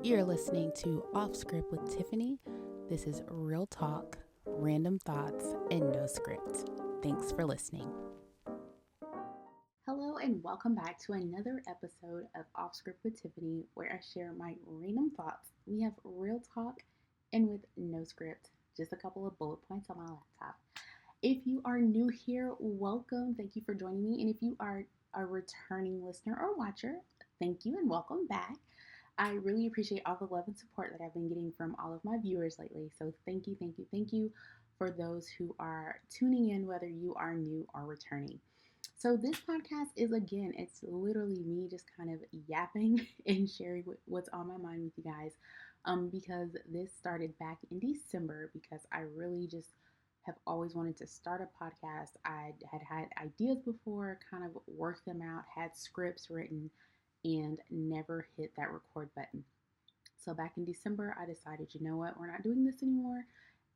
You're listening to Off Script with Tiffany. This is real talk, random thoughts, and no script. Thanks for listening. Hello, and welcome back to another episode of Off Script with Tiffany, where I share my random thoughts. We have real talk and with no script, just a couple of bullet points on my laptop. If you are new here, welcome. Thank you for joining me. And if you are a returning listener or watcher, thank you and welcome back. I really appreciate all the love and support that I've been getting from all of my viewers lately. So thank you for those who are tuning in, whether you are new or returning. So this podcast is, again, it's literally me just kind of yapping and sharing what's on my mind with you guys, because this started back in December because I really just have always wanted to start a podcast. I had ideas before, kind of worked them out, had scripts written, and never hit that record button. So back in December, I decided, you know what, we're not doing this anymore.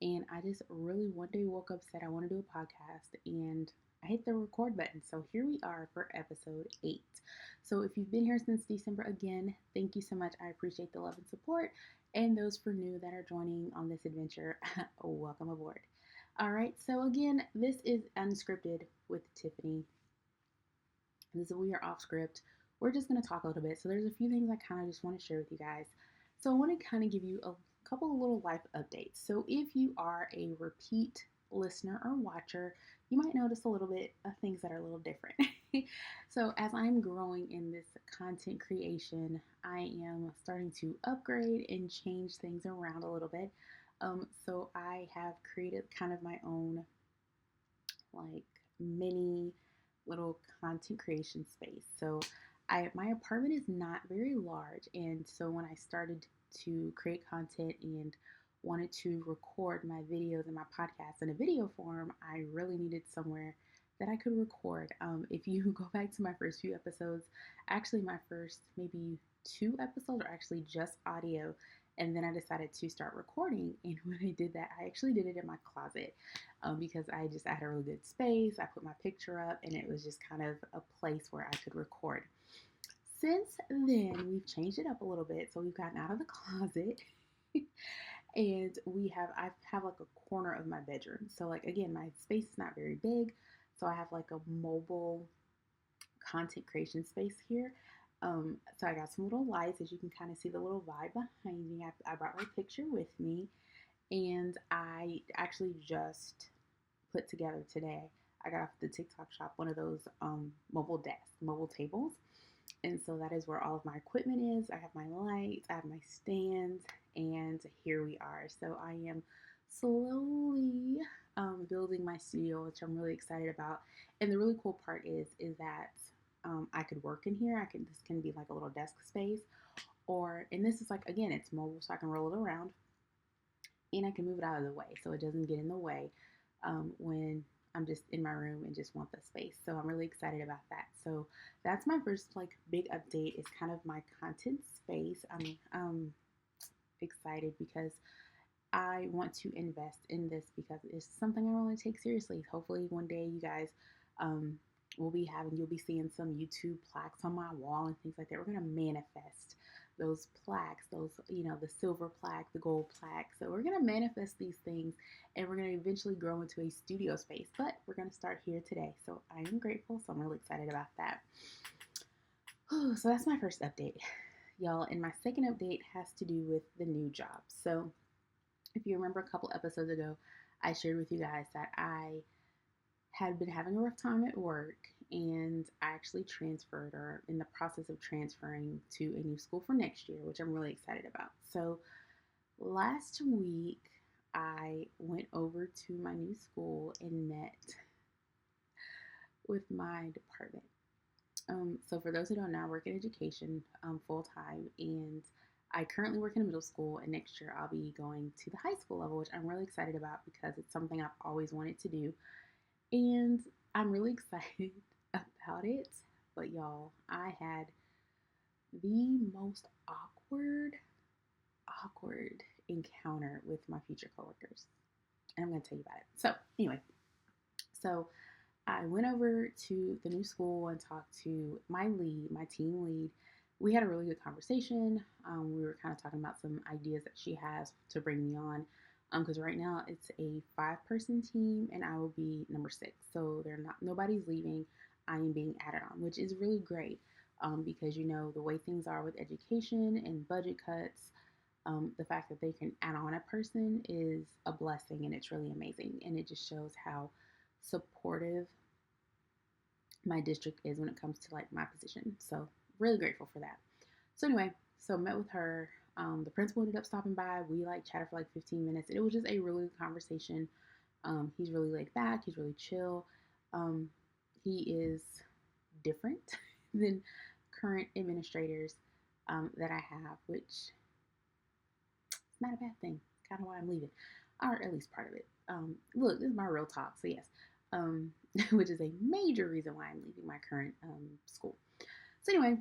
And I just really one day woke up, said I want to do a podcast, and I hit the record button. So here we are for episode 8. So if you've been here since December, again, thank you so much. I appreciate the love and support. And those for new that are joining on this adventure, welcome aboard. All right, so again, this is Unscripted with Tiffany. We are off script. We're just going to talk a little bit. So there's a few things I kind of just want to share with you guys. So I want to kind of give you a couple of little life updates. So if you are a repeat listener or watcher, you might notice a little bit of things that are a little different. So as I'm growing in this content creation, I am starting to upgrade and change things around a little bit. So I have created kind of my own like mini little content creation space. So my apartment is not very large, and so when I started to create content and wanted to record my videos and my podcasts in a video form, I really needed somewhere that I could record. If you go back to my first few episodes, actually my first maybe 2 episodes are actually just audio, and then I decided to start recording. And when I did that, I actually did it in my closet because I had a really good space. I put my picture up, and it was just kind of a place where I could record. Since then, we've changed it up a little bit. So we've gotten out of the closet and I have like a corner of my bedroom. So like, again, my space is not very big. So I have like a mobile content creation space here. So I got some little lights, as you can kind of see the little vibe behind me. I brought my picture with me, and I actually just put together today. I got off the Tik Tok shop one of those mobile tables. And so that is where all of my equipment is. I have my lights, I have my stands, and here we are. So I am slowly building my studio, which I'm really excited about. And the really cool part is that I could work in here. This can be like a little desk space, and this is like, again, it's mobile, so I can roll it around, and I can move it out of the way so it doesn't get in the way when I'm just in my room and just want the space. So I'm really excited about that. So that's my first like big update, is kind of my content space. I'm excited because I want to invest in this because it's something I want to take seriously. Hopefully one day you guys you'll be seeing some YouTube plaques on my wall and things like that. We're going to manifest those plaques, the silver plaque, the gold plaque. So we're going to manifest these things, and we're going to eventually grow into a studio space. But we're going to start here today. So I am grateful. So I'm really excited about that. So that's my first update, y'all. And my second update has to do with the new job. So if you remember a couple episodes ago, I shared with you guys that I had been having a rough time at work, and I actually transferred, or in the process of transferring, to a new school for next year, which I'm really excited about. So last week I went over to my new school and met with my department. So for those who don't know, I work in education full time, and I currently work in a middle school, and next year I'll be going to the high school level, which I'm really excited about because it's something I've always wanted to do. And I'm really excited about it. But y'all, I had the most awkward encounter with my future coworkers. And I'm going to tell you about it. So anyway, I went over to the new school and talked to my team lead, we had a really good conversation. We were kind of talking about some ideas that she has to bring me on. Because right now it's a 5-person team, and I will be number 6. So they're not nobody's leaving. I am being added on, which is really great. Because the way things are with education and budget cuts, the fact that they can add on a person is a blessing, and it's really amazing. And it just shows how supportive my district is when it comes to like my position. So really grateful for that. So anyway, so met with her. The principal ended up stopping by. We like chatted for like 15 minutes. It was just a really good conversation. He's really laid back. He's really chill. Um, he is different than current administrators that I have, which is not a bad thing. Kind of why I'm leaving, or at least part of it. Look, this is my real talk. So yes, um, which is a major reason why I'm leaving my current school. So anyway,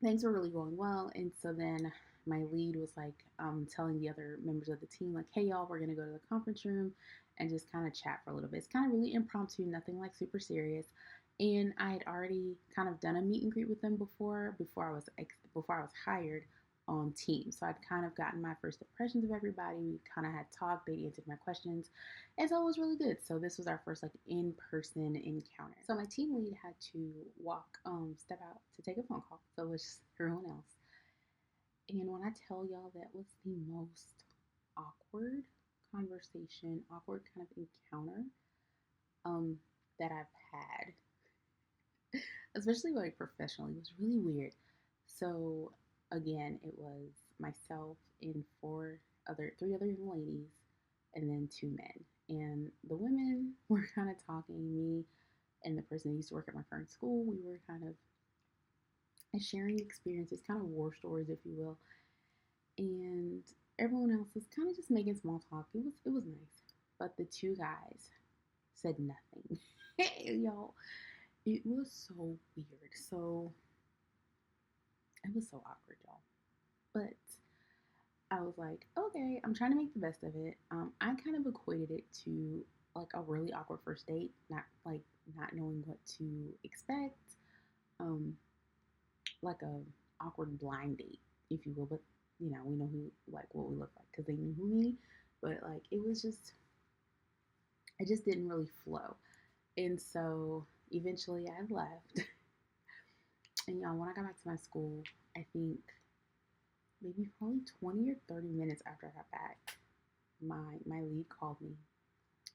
things were really going well. And so then my lead was like telling the other members of the team, like, hey, y'all, we're going to go to the conference room and just kind of chat for a little bit. It's kind of really impromptu, nothing like super serious. And I had already kind of done a meet and greet with them before I was hired on Teams. So I'd kind of gotten my first impressions of everybody. We kind of had talked. They answered my questions, and so it was really good. So this was our first like in-person encounter. So my team lead had to step out to take a phone call. So it was just everyone else. And when I tell y'all, that was the most awkward conversation, awkward kind of encounter that I've had, especially like professionally. It was really weird. So again, it was myself and three other young ladies, and then 2 men. And the women were kind of talking. Me and the person who used to work at my current school, we were kind of sharing experiences, kind of war stories, if you will. And everyone else was kind of just making small talk. It was nice, but the 2 guys said nothing. Y'all, it was so weird. So it was so awkward, y'all. But I was like, okay, I'm trying to make the best of it. I kind of equated it to like a really awkward first date, not knowing what to expect, um, like a awkward blind date, if you will. But we know who like what we look like because they knew who me. But like it just didn't really flow, and so eventually I left. And when I got back to my school, I think maybe probably 20 or 30 minutes after I got back, my lead called me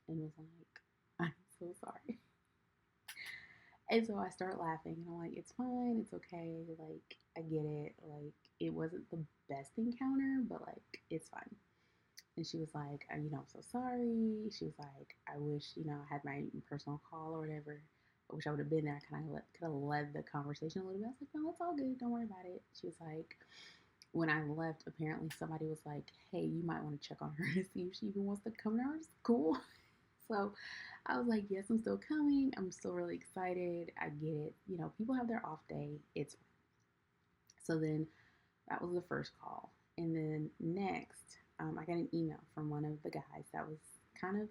and was like, I'm so sorry. And so I start laughing and I'm like, it's fine, it's okay, like I get it, like it wasn't the best encounter, but like it's fine. And she was like, I'm so sorry. She was like, I wish, I had my personal call or whatever. I wish I would have been there. I kind of could have led the conversation a little bit. I was like, no, it's all good. Don't worry about it. She was like, when I left, apparently somebody was like, hey, you might want to check on her to see if she even wants to come to our school. So I was like, yes, I'm still coming. I'm still really excited. I get it. People have their off day. It's so then that was the first call. And then next, I got an email from one of the guys that was kind of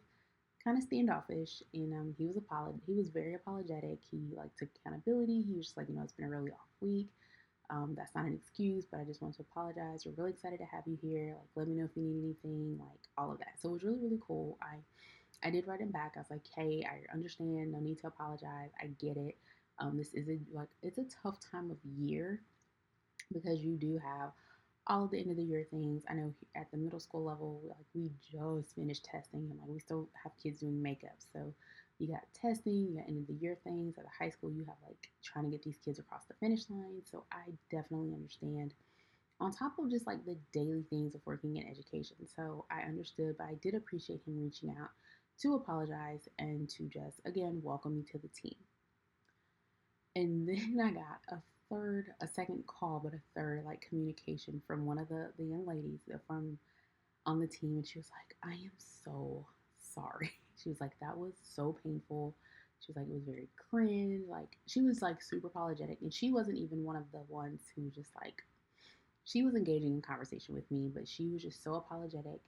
standoffish, and he was very apologetic. He like took accountability. He was just like, it's been a really off week. That's not an excuse, but I just want to apologize. We're really excited to have you here. Like, let me know if you need anything, like all of that. So it was really, really cool. I did write him back. I was like, hey, I understand. No need to apologize. I get it. This isn't like it's a tough time of year because you do have all of the end of the year things. I know at the middle school level, like we just finished testing and like we still have kids doing makeup. So you got testing, you got end of the year things. At the high school, you have like trying to get these kids across the finish line. So I definitely understand. On top of just like the daily things of working in education. So I understood, but I did appreciate him reaching out to apologize and to just again welcome me to the team. And then I got a second call, but a third like communication from one of the young ladies from on the team. And she was like, I am so sorry. She was like, that was so painful. She was like, it was very cringe. Like, she was like super apologetic. And she wasn't even one of the ones who just like, she was engaging in conversation with me, but she was just so apologetic.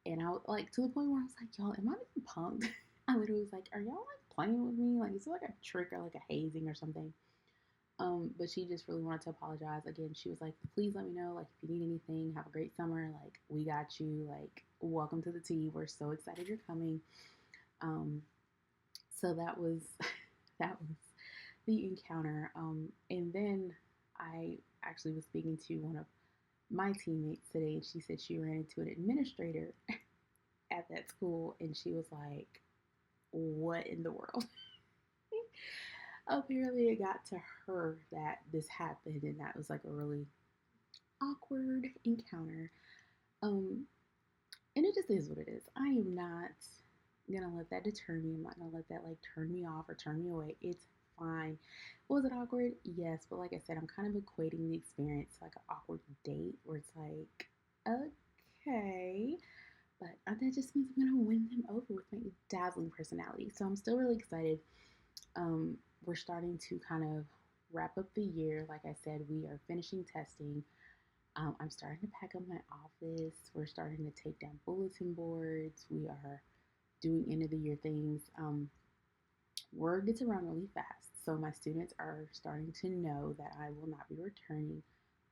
And I was like, to the point where I was like, y'all, am I being punked? I literally was like, are y'all like playing with me? Like, is it like a trick or like a hazing or something? But she just really wanted to apologize. Again, she was like, please let me know, like, if you need anything, have a great summer. Like, we got you. Like, welcome to the tea. We're so excited you're coming. Um, so that was that was the encounter. And then I actually was speaking to one of my teammates today, and she said she ran into an administrator at that school, and she was like, what in the world? Apparently, it got to her that this happened, and that was like a really awkward encounter. Um, and it just is what it is. I am not gonna let that deter me. I'm not gonna let that like turn me off or turn me away. It's fine. Was it awkward? Yes, but like I said, I'm kind of equating the experience to like an awkward date where it's like, okay, but that just means I'm gonna win them over with my dazzling personality. So I'm still really excited. We're starting to kind of wrap up the year. Like I said, we are finishing testing. I'm starting to pack up my office. We're starting to take down bulletin boards. We are doing end of the year things. Word gets around really fast. So my students are starting to know that I will not be returning.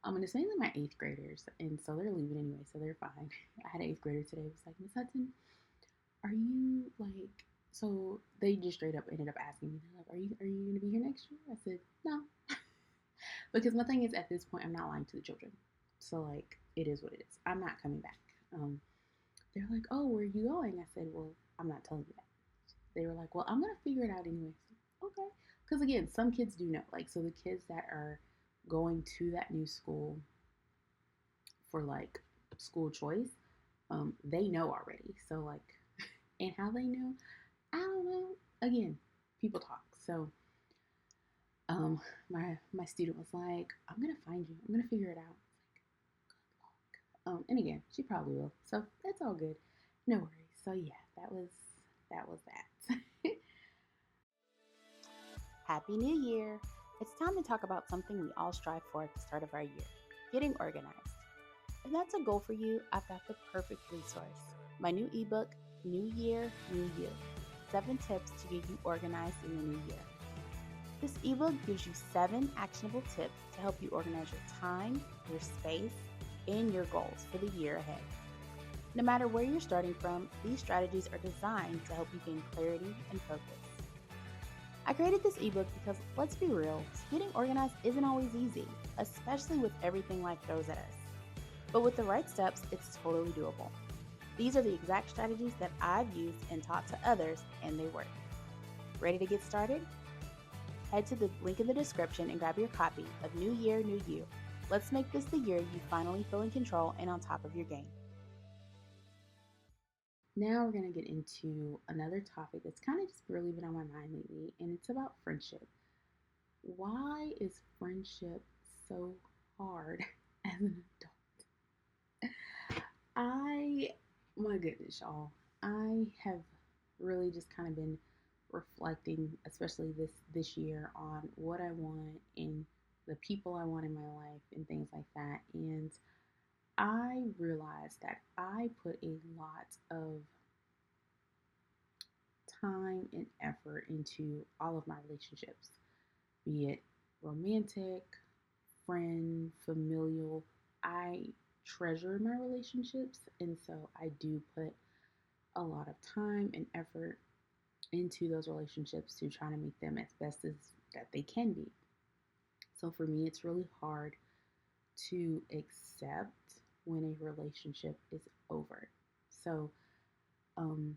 And it's mainly my eighth graders, and so they're leaving anyway, so they're fine. I had an eighth grader today who was like, Miss Hudson, are you like, so they just straight up ended up asking me, like, are you gonna be here next year? I said, no. Because my thing is, at this point, I'm not lying to the children. So like, it is what it is. I'm not coming back. They're like, oh, where are you going? I said, well, I'm not telling you that. They were like, well, I'm gonna figure it out anyway. So, okay. Because again, some kids do know. Like, so the kids that are going to that new school for like school choice, they know already. So like, and how they know, I don't know. Again, people talk. So my student was like, I'm gonna find you. I'm gonna figure it out. And again, she probably will. So that's all good. No worries. So yeah, that was that. Happy New Year! It's time to talk about something we all strive for at the start of our year: getting organized. If that's a goal for you, I've got the perfect resource: my new ebook, New Year, New You: 7 Tips to Get You Organized in the New Year. This ebook gives you 7 actionable tips to help you organize your time, your space, and your goals for the year ahead. No matter where you're starting from, these strategies are designed to help you gain clarity and focus. I created this ebook because, let's be real, getting organized isn't always easy, especially with everything life throws at us. But with the right steps, it's totally doable. These are the exact strategies that I've used and taught to others, and they work. Ready to get started? Head to the link in the description and grab your copy of New Year, New You. Let's make this the year you finally feel in control and on top of your game. Now we're going to get into another topic that's kind of just really been on my mind lately, and it's about friendship. Why is friendship so hard as an adult? My goodness, y'all, I have really just kind of been reflecting, especially this year, on what I want and the people I want in my life and things like that. And I realized that I put a lot of time and effort into all of my relationships, be it romantic, friend, familial. I treasure my relationships, and so I do put a lot of time and effort into those relationships to try to make them as best as that they can be. So for me, it's really hard to accept when a relationship is over. So, um,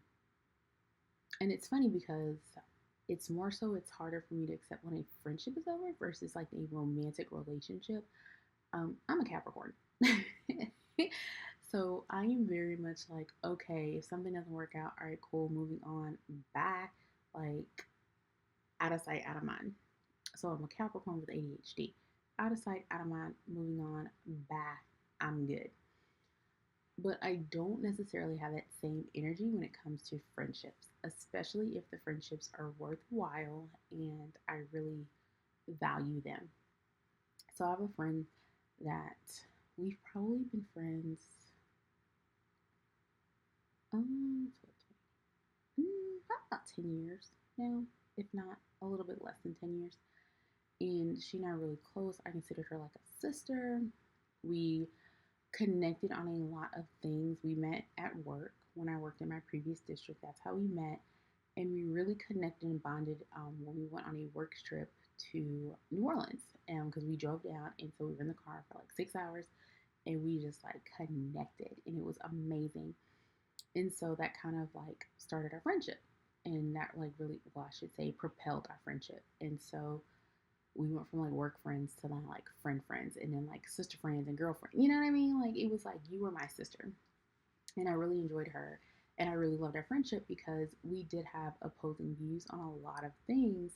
and it's funny because it's more so it's harder for me to accept when a friendship is over versus like a romantic relationship. I'm a Capricorn. So I am very much like, okay, if something doesn't work out, all right, cool, moving on, bye. Like, out of sight, out of mind. So I'm a Capricorn with ADHD. Out of sight, out of mind, moving on, bye, I'm good. But I don't necessarily have that same energy when it comes to friendships, especially if the friendships are worthwhile and I really value them. So I have a friend that we've probably been friends probably about 10 years now, if not a little bit less than 10 years. and she and I are really close. I considered her like a sister. We connected on a lot of things. We met at work when I worked in my previous district. That's how we met. And we really connected and bonded when we went on a work trip to New Orleans. Because we drove down, and so we were in the car for like 6 hours, and we just like connected, and it was amazing. And so that kind of like started our friendship, and that like really, well, I should say, propelled our friendship. And so we went from like work friends to then like friend friends, and then like sister friends and girlfriend. You know what I mean? Like it was like you were my sister, and I really enjoyed her, and I really loved our friendship because we did have opposing views on a lot of things,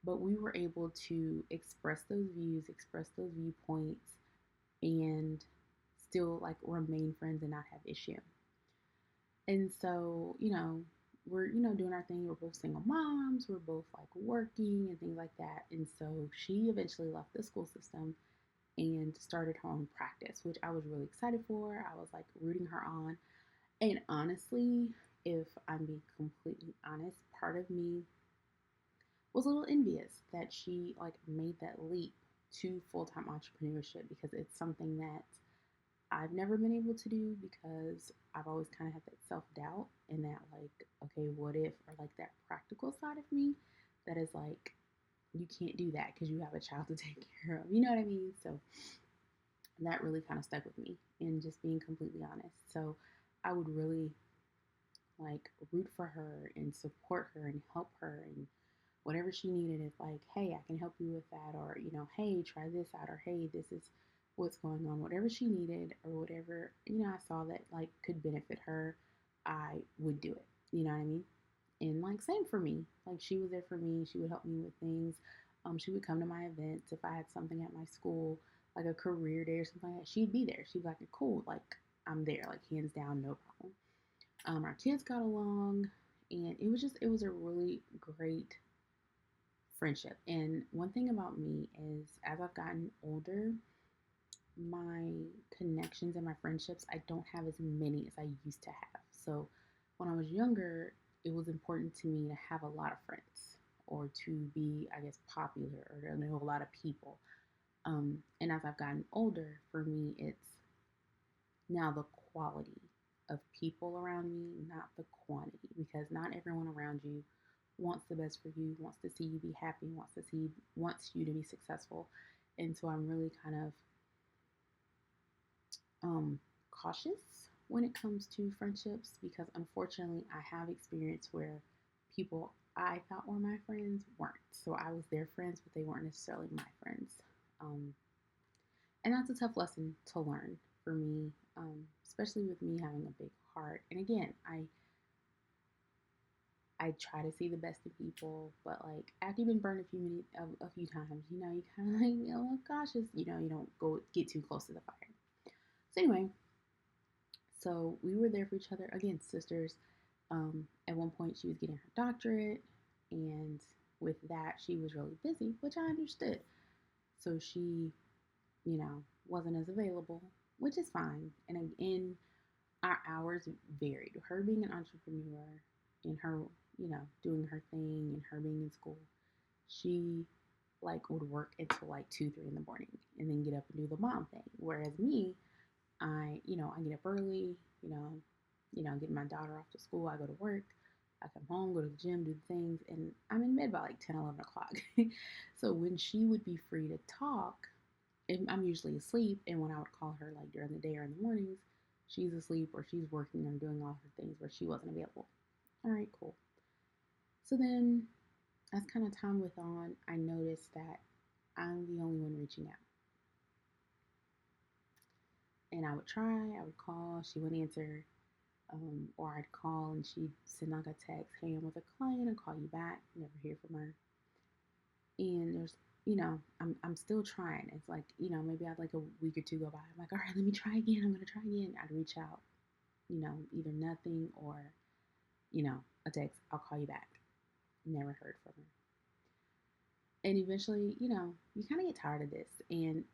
but we were able to express those views, express those viewpoints, and still like remain friends and not have issue. And so, we're, doing our thing. We're both single moms. We're both like working and things like that. And so she eventually left the school system and started her own practice, which I was really excited for. I was like rooting her on. And honestly, if I'm being completely honest, part of me was a little envious that she like made that leap to full-time entrepreneurship, because it's something that I've never been able to do, because I've always kind of had that self doubt and that, like, okay, what if, or like that practical side of me that is like, you can't do that because you have a child to take care of. You know what I mean? So that really kind of stuck with me, and just being completely honest. So I would really like root for her and support her and help her, and whatever she needed is like, hey, I can help you with that, or hey, try this out, or hey, this is what's going on. Whatever she needed, or whatever I saw that like could benefit her, I would do it. You know what I mean? And like same for me. Like she was there for me. She would help me with things. She would come to my events if I had something at my school, like a career day or something like that. She'd be there. She'd be like, cool, like I'm there, like hands down, no problem. Our kids got along, and it was a really great friendship. And one thing about me is, as I've gotten older, my connections and my friendships, I don't have as many as I used to have. So when I was younger, it was important to me to have a lot of friends, or to be, I guess, popular, or to know a lot of people. And as I've gotten older, for me, it's now the quality of people around me, not the quantity, because not everyone around you wants the best for you, wants to see you be happy, wants you to be successful. And so I'm really kind of cautious when it comes to friendships, because unfortunately I have experienced where people I thought were my friends weren't. So I was their friends, but they weren't necessarily my friends. Um, and that's a tough lesson to learn for me, especially with me having a big heart. And again, I try to see the best in people, but like after you've been burned a few times, you kind of like cautious. You don't go get too close to the fire. So anyway, so we were there for each other, again, sisters. At one point, she was getting her doctorate, and with that, she was really busy, which I understood. So she, wasn't as available, which is fine. And again, our hours varied. Her being an entrepreneur, and her, doing her thing, and her being in school, she like would work until like 2, 3 in the morning, and then get up and do the mom thing. Whereas me, I get up early, get my daughter off to school. I go to work. I come home, go to the gym, do the things, and I'm in bed by like 10, 11 o'clock. So when she would be free to talk, and I'm usually asleep, and when I would call her like during the day or in the mornings, she's asleep or she's working or doing all her things where she wasn't available. All right, cool. So then, as kind of time went on, I noticed that I'm the only one reaching out. And I would try, I would call, she wouldn't answer. Or I'd call and she'd send like a text, hey, I'm with a client, I'll call you back. Never hear from her. And there's, I'm still trying. It's like, maybe I'd like a week or two go by. I'm like, all right, let me try again. I'm going to try again. I'd reach out, either nothing or, a text, I'll call you back. Never heard from her. And eventually, you kind of get tired of this. And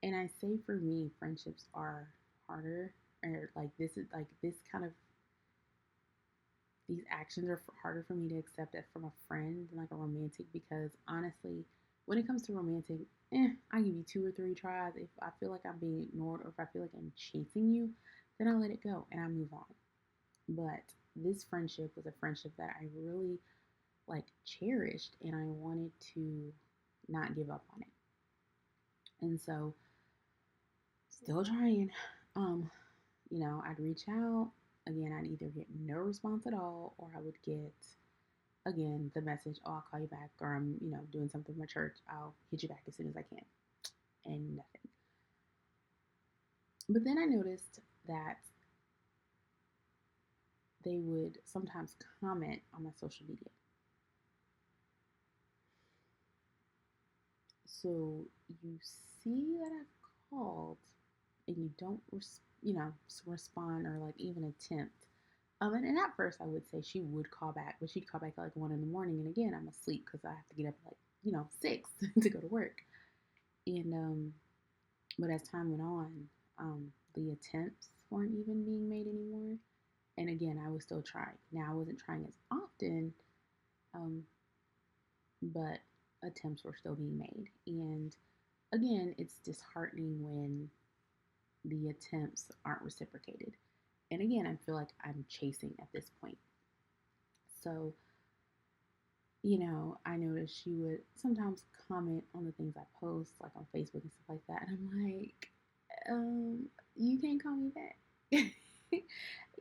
I say, for me, friendships are harder, or like this is like this kind of these actions are harder for me to accept it from a friend than like a romantic, because honestly, When it comes to romantic, I give you 2 or 3 tries. If I feel like I'm being ignored or if I feel like I'm chasing you, then I let it go and I move on. But this friendship was a friendship that I really like cherished and I wanted to not give up on it. And so still trying. Um, I'd reach out. Again, I'd either get no response at all or I would get again the message, oh, I'll call you back, or I'm, doing something with my church. I'll hit you back as soon as I can. And nothing. But then I noticed that they would sometimes comment on my social media. So you see that I've called and you don't, respond or like even attempt. And at first I would say she would call back, but she'd call back at like 1 in the morning. And again, I'm asleep because I have to get up at like, 6 to go to work. And, but as time went on, the attempts weren't even being made anymore. And again, I was still trying. Now I wasn't trying as often, um, but attempts were still being made. And again, it's disheartening when the attempts aren't reciprocated. And again, I feel like I'm chasing at this point. So, I noticed she would sometimes comment on the things I post, like on Facebook and stuff like that. And I'm like, you can't call me back.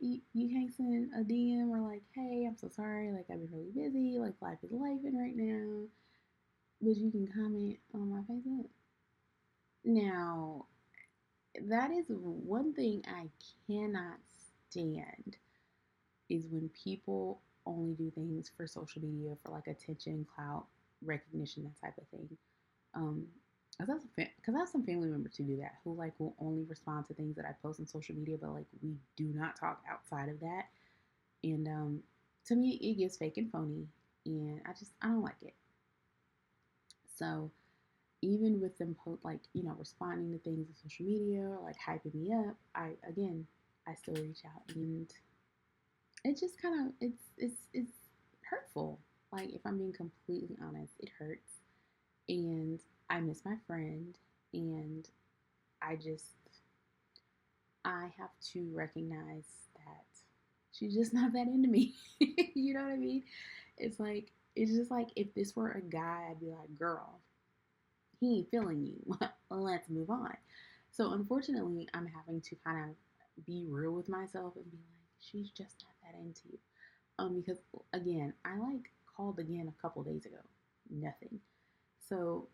you can't send a DM or like, hey, I'm so sorry. Like, I've been really busy. Like, life is life right now. But you can comment on my Facebook. Now, that is one thing I cannot stand is when people only do things for social media for like attention, clout, recognition, that type of thing. Um, because I have some family members who do that, who like will only respond to things that I post on social media, but like we do not talk outside of that. And to me, it gets fake and phony, and I don't like it. So even with them like responding to things on social media or like hyping me up, I still reach out, and it just kind of it's hurtful. Like if I'm being completely honest, it hurts, and I miss my friend, and I just I have to recognize that she's just not that into me. You know what I mean? It's just like if this were a guy, I'd be like, girl, he ain't feeling you. Let's move on. So unfortunately, I'm having to kind of be real with myself and be like, she's just not that into you. Because again, I like called again a couple days ago, nothing. So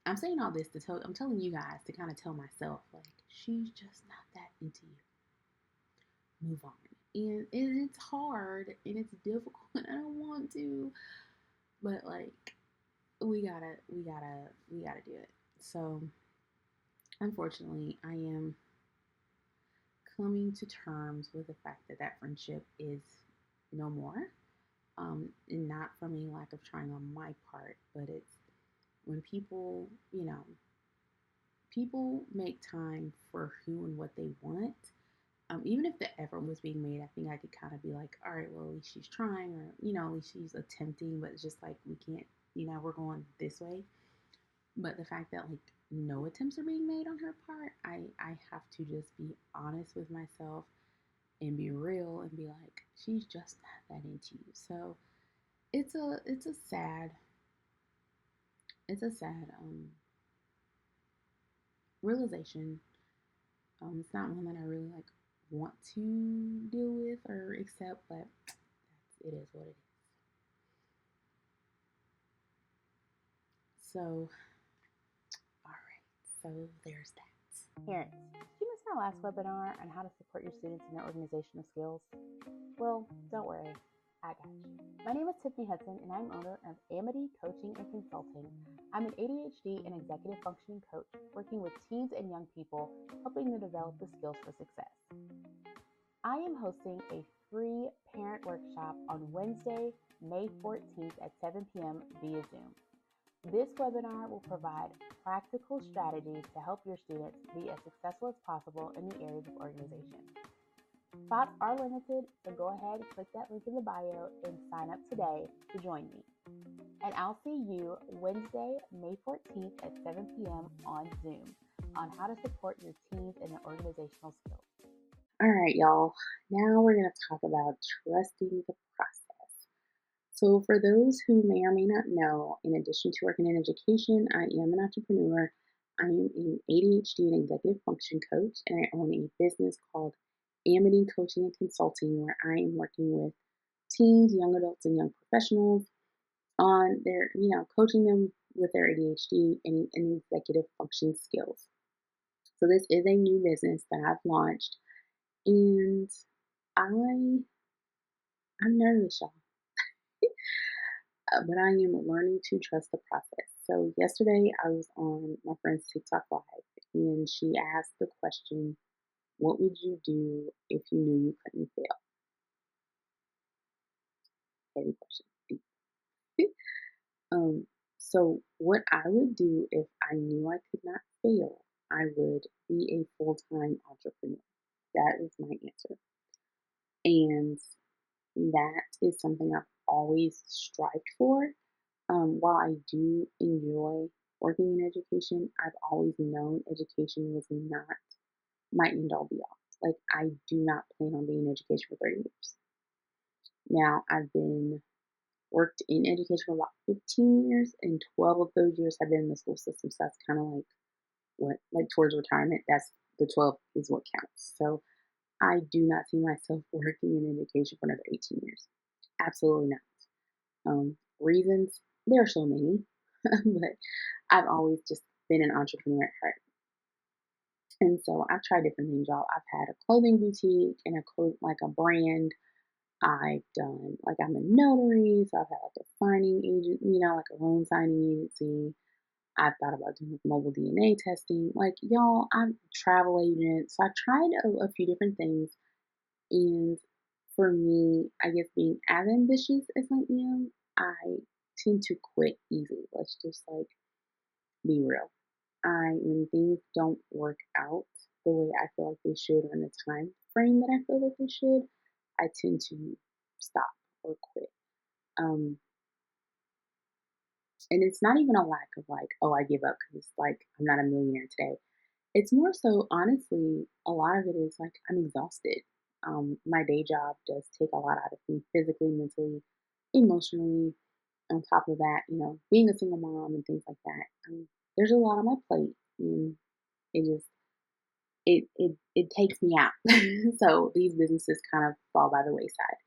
I'm saying all this to I'm telling you guys to kind of tell myself like she's just not that into you. Move on. And it's hard and it's difficult and I don't want to, but like we gotta do it. So unfortunately, I am coming to terms with the fact that that friendship is no more. And not from any lack of trying on my part, but it's when people make time for who and what they want. Even if the effort was being made, I think I could kind of be like, all right, well, at least she's trying, or, at least she's attempting, but it's just like, we can't, we're going this way. But the fact that like no attempts are being made on her part, I have to just be honest with myself and be real and be like, she's just not that into you. So it's a sad realization. It's not one that I really like want to deal with or accept, but it is what it is. So, all right, so there's that. Parents, did you miss my last webinar on how to support your students in their organizational skills? Well, don't worry, I got you. My name is Tiffany Hudson, and I'm owner of Amity Coaching and Consulting. I'm an ADHD and executive functioning coach working with teens and young people, helping them develop the skills for success. I am hosting a free parent workshop on Wednesday, May 14th at 7 p.m. via Zoom. This webinar will provide practical strategies to help your students be as successful as possible in the areas of organization. Spots are limited, so go ahead, click that link in the bio, and sign up today to join me. And I'll see you Wednesday, May 14th at 7 p.m. on Zoom on how to support your teams and their organizational skills. All right, y'all. Now we're going to talk about trusting the process. So, for those who may or may not know, in addition to working in education, I am an entrepreneur. I am an ADHD and executive function coach, and I own a business called Amity Coaching and Consulting, where I am working with teens, young adults, and young professionals on their, coaching them with their ADHD and executive function skills. So, this is a new business that I've launched, and I'm nervous, y'all. But I am learning to trust the process. So yesterday I was on my friend's TikTok live, and she asked the question, "What would you do if you knew you couldn't fail?" Heavy question. Deep. So what I would do if I knew I could not fail, I would be a full-time entrepreneur. That is my answer, and that is something I've always strived for. While I do enjoy working in education, I've always known education was not my end all be all. Like, I do not plan on being in education for 30 years. Now, I've been worked in education for about 15 years, and 12 of those years have been in the school system. So that's kind of like towards retirement. That's the 12 is what counts. So I do not see myself working in education for another 18 years. Absolutely not. Reasons, there are so many, but I've always just been an entrepreneur at heart. And so I've tried different things, y'all. I've had a clothing boutique and a brand. I've done, I'm a notary, so I've had like a signing agent, like a loan signing agency. I've thought about doing mobile DNA testing. Like, y'all, I'm a travel agent. So I've tried a few different things. And for me, I guess being as ambitious as I am, I tend to quit easily. Let's just be real. When things don't work out the way I feel like they should or in the time frame that I feel like they should, I tend to stop or quit. And it's not even a lack of oh, I give up because it's I'm not a millionaire today. It's more so, honestly, a lot of it is I'm exhausted. My day job does take a lot out of me physically, mentally, emotionally. On top of that, being a single mom and things like that, there's a lot on my plate, and it just it takes me out. So these businesses kind of fall by the wayside.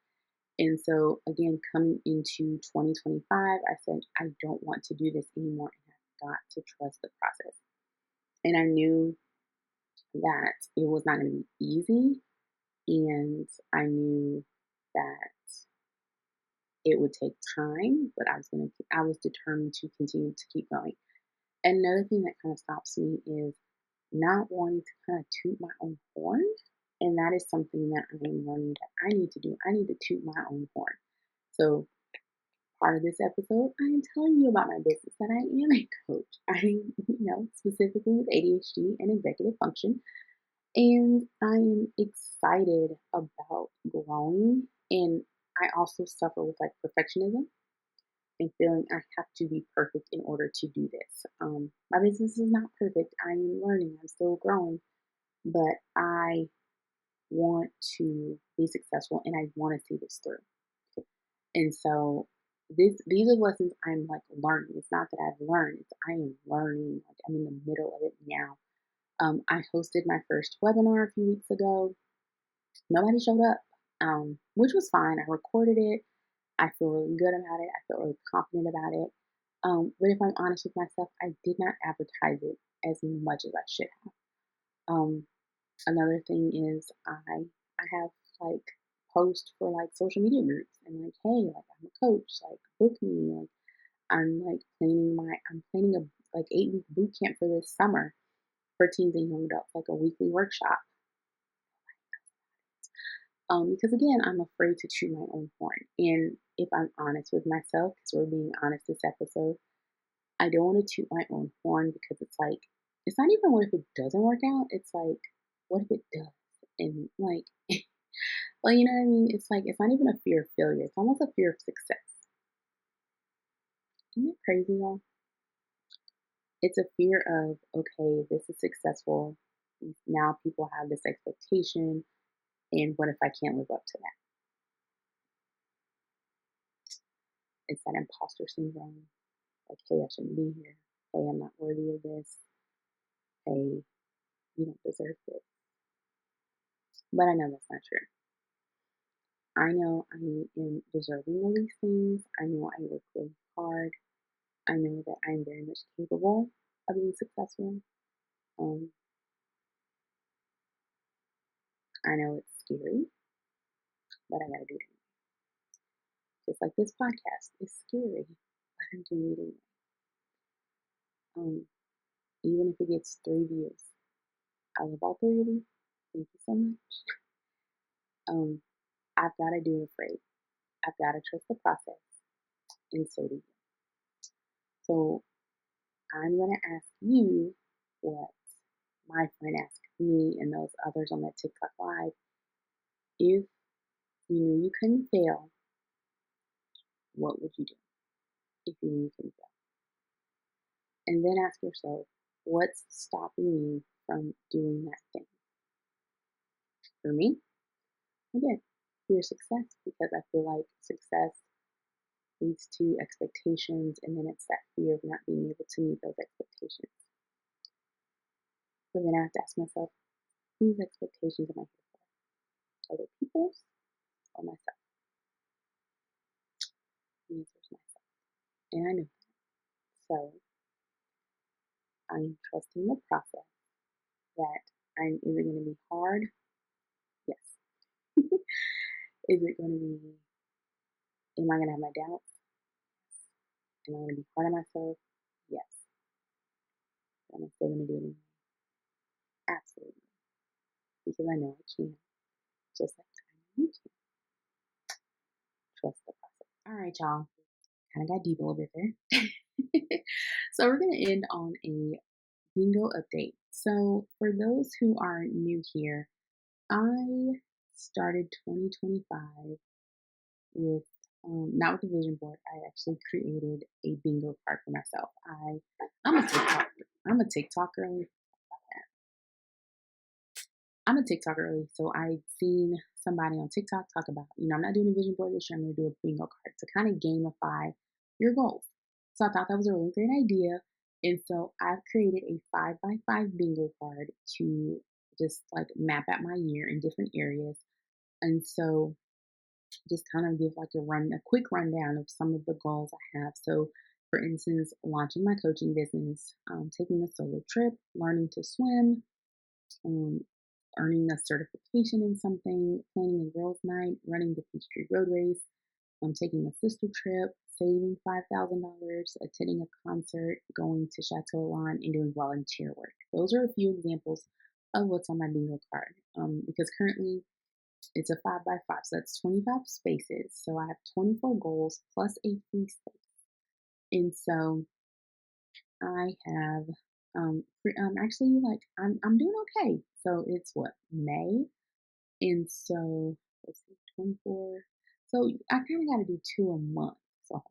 And so again, coming into 2025, I said I don't want to do this anymore, and I've got to trust the process. And I knew that it was not going to be easy, and I knew that it would take time, but I was determined to continue to keep going. Another thing that kind of stops me is not wanting to kind of toot my own horn. And that is something that I'm learning that I need to do. I need to toot my own horn. So part of this episode, I am telling you about my business, that I am a coach. I, specifically with ADHD and executive function. And I am excited about growing. And I also suffer with perfectionism and feeling I have to be perfect in order to do this. My business is not perfect. I am learning. I'm still growing, but I want to be successful and I want to see this through. And so these are lessons I'm learning. It's not that I've learned; it's I am learning. I'm in the middle of it now. I hosted my first webinar a few weeks ago. Nobody showed up, which was fine. I recorded it. I feel really good about it. I feel really confident about it. But if I'm honest with myself, I did not advertise it as much as I should have. Another thing is I have post for social media groups and hey, I'm a coach, book me. I'm planning a 8-week boot camp for this summer for teens and young adults, a weekly workshop. Because again, I'm afraid to chew my own horn. And if I'm honest with myself, because we're being honest this episode, I don't want to toot my own horn because it's not even what if it doesn't work out. It's what if it does? And Well, you know what I mean? It's like, it's not even a fear of failure. It's almost a fear of success. Isn't it crazy, y'all? It's a fear of, okay, this is successful. Now people have this expectation. And what if I can't live up to that? It's that imposter syndrome. Like, hey, I shouldn't be here. Hey, I'm not worthy of this. Hey, you don't deserve this. But I know that's not true. I know I am deserving of these things. I know I work really hard. I know that I'm very much capable of being successful. Um, I know it's scary, but I gotta do it anyway. Just like this podcast is scary, but I'm doing it anyway. Um, Even if it gets 3 views, I love all three of you. Thank you so much. Um, I've got to do it afraid. I've got to trust the process, and so do you. So I'm going to ask you what my friend asked me and those others on that TikTok live. If you knew you couldn't fail, what would you do if you knew you couldn't fail? And then ask yourself, what's stopping you from doing that thing? For me, again, fear success, because I feel like success leads to expectations, and then it's that fear of not being able to meet those expectations. So then I have to ask myself, whose expectations am I here for? Other people's or myself? The answer is myself. And I know that. So I'm trusting the process that is it going to be hard? Yes. Is it going to be, am I going to have my doubts? Am I going to be hard on myself? Yes. But I'm still going to do it anyway. Absolutely. Because I know I can. Just like I know you can. Trust the process. All right, y'all. Kind of got deep a little bit there. So we're going to end on a bingo update. So for those who are new here, I started 2025 with not with a vision board. I actually created a bingo card for myself. I'm a TikToker. I'm a TikToker. I'm a TikToker early, so I'd seen somebody on TikTok talk about, I'm not doing a vision board this year. I'm going to do a bingo card to kind of gamify your goals. So I thought that was a really great idea. And so I've created a 5x5 bingo card to just like map out my year in different areas. And so just kind of give like a quick rundown of some of the goals I have. So for instance, launching my coaching business, taking a solo trip, learning to swim, um, earning a certification in something, planning a girls' night, running the Peachtree Road Race, taking a sister trip, saving $5,000, attending a concert, going to Chateau Lawn, and doing volunteer work. Those are a few examples of what's on my bingo card. Because currently it's a 5x5, so that's 25 spaces. So I have 24 goals plus a free space. And so I have actually like I'm doing okay. So it's what, May, and so let's see, 24. So I kind of got to do two a month. So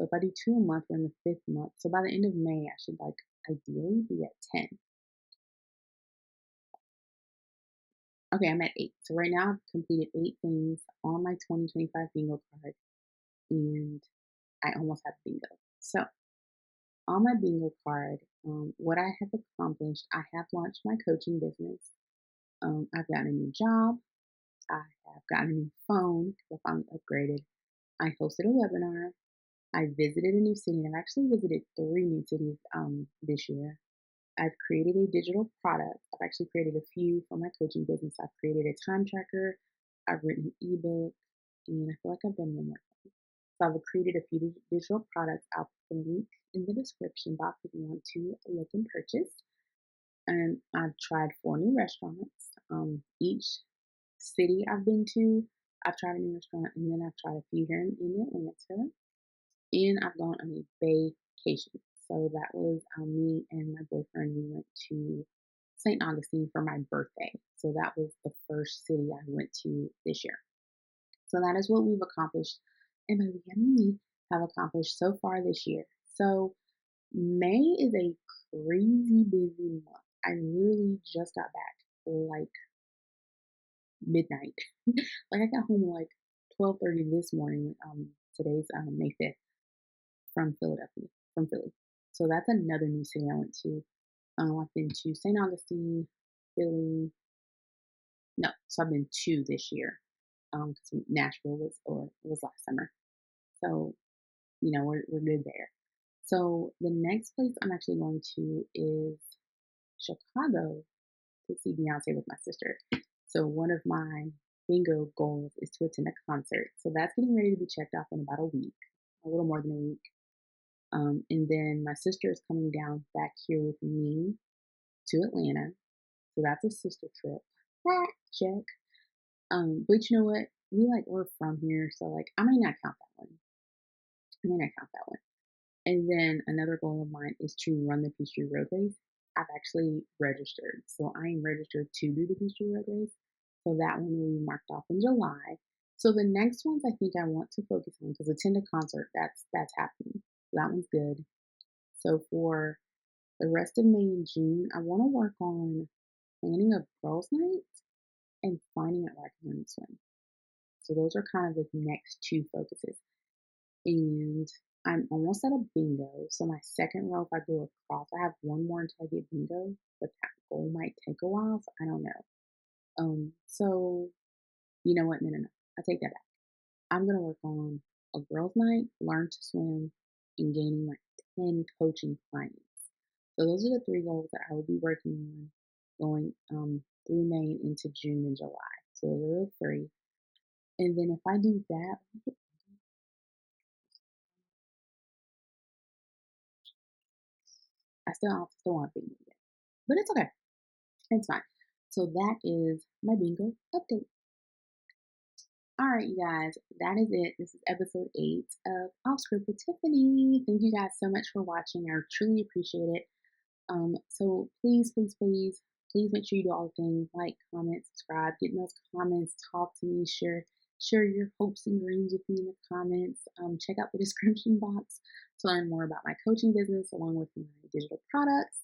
if I do two a month, we're in the fifth month. So by the end of May, I should like ideally be at 10. Okay, I'm at 8. So right now I've completed 8 things on my 2025 bingo card, and I almost have bingo. So on my bingo card, what I have accomplished, I have launched my coaching business. I've gotten a new job. I have gotten a new phone because I finally upgraded. I hosted a webinar. I visited a new city, and I've actually visited 3 new cities this year. I've created a digital product. I've actually created a few for my coaching business. I've created a time tracker. I've written an ebook, and I feel like I've done one more thing. So I've created a few digital products. I'll put a link in the description box if you want to look and purchase. And I've tried 4 new restaurants. Each city I've been to, I've tried a new restaurant, and then I've tried a few here in Atlanta. And I've gone on a vacation. So that was me and my boyfriend. We went to St. Augustine for my birthday. So that was the first city I went to this year. So that is what we've accomplished, and by we, I mean we have accomplished so far this year. So May is a crazy busy month. I literally just got back like midnight. Like I got home like 12:30 this morning. Today's May 5th from Philadelphia, from Philly. So that's another new city I went to. I've been to St. Augustine, Philly. No, so I've been two this year. Because Nashville was last summer. So we're good there. So the next place I'm actually going to is Chicago to see Beyonce with my sister. So one of my bingo goals is to attend a concert. So that's getting ready to be checked off in about a week, a little more than a week. And then my sister is coming down back here with me to Atlanta. So that's a sister trip. Check. But you know what? We're from here, so like I may not count that one. I may not count that one. And then another goal of mine is to run the Peachtree Road Race. I've actually registered. So I am registered to do the Peachtree Road Race. So that one will be marked off in July. So the next ones I think I want to focus on because attend a concert, that's happening. That one's good. So for the rest of May and June, I want to work on planning a girls' night and finding out where I can learn to swim. So those are kind of the next two focuses. And I'm almost at a bingo. So my second row, if I go across, I have one more until I get bingo, but that goal might take a while, so I don't know. So you know what? No. I take that back. I'm gonna work on a girls' night, learn to swim, and gaining like 10 coaching clients. So those are the three goals that I will be working on going through May into June and July. So those are the three. And then if I do that, I still want bingo yet. But it's okay. It's fine. So that is my bingo update. All right, you guys, that is it. This is episode 8 of Off Script with Tiffany. Thank you guys so much for watching. I truly appreciate it. So please make sure you do all the things like, comment, subscribe, get in those comments, talk to me, share your hopes and dreams with me in the comments. Check out the description box to learn more about my coaching business along with my digital products.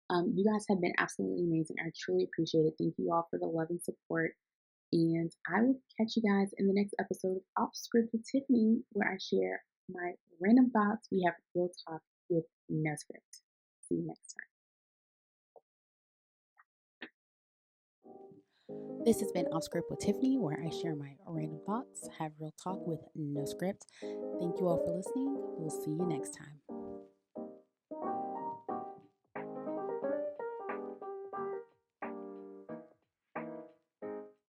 You guys have been absolutely amazing. I truly appreciate it. Thank you all for the love and support. And I will catch you guys in the next episode of Off Script with Tiffany, where I share my random thoughts. We have real talk with no script. See you next time. This has been Off Script with Tiffany, where I share my random thoughts, have real talk with no script. Thank you all for listening. We'll see you next time.